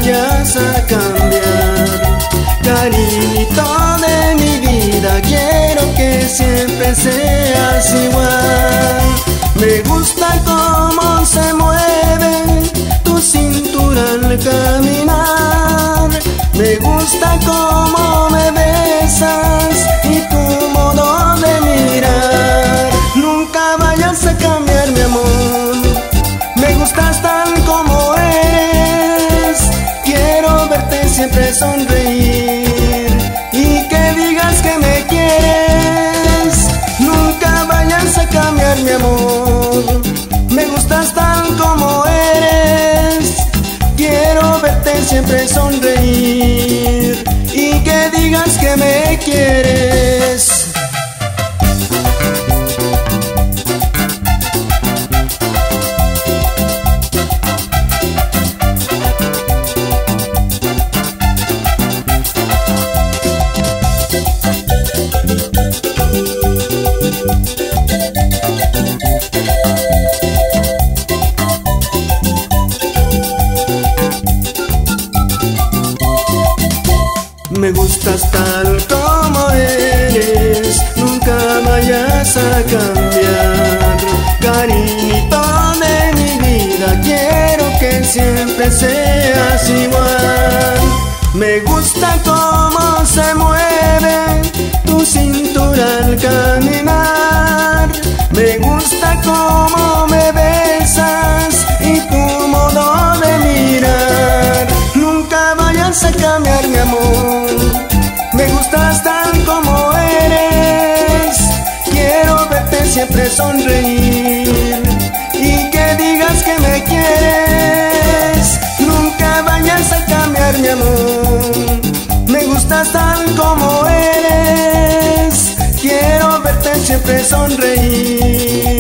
vayas a cambiar. Cariñito de mi vida, quiero que siempre seas igual. Me gusta cómo se mueve tu cintura al caminar. Me gusta cómo me besas y tu modo de mirar. Nunca vayas a cambiar, mi amor. Me gustas tal como eres. Quiero verte siempre sonreír y que digas que me quieres. Nunca vayas a cambiar, mi amor. Me gustas tal como eres. Quiero verte siempre sonreír y que digas que me quieres. Me gustas tal como eres, nunca vayas a cambiar. Cariñito de mi vida, quiero que siempre seas igual. Me gusta cómo se mueve tu cintura al caminar. Me gusta cómo me besas y tu modo de mirar. Nunca vayas a cambiar, mi amor. Me gustas tal como eres. Quiero verte siempre sonreír y que digas que me quieres. Nunca vayas a cambiar, mi amor. Me gustas tal como eres. Quiero verte siempre sonreír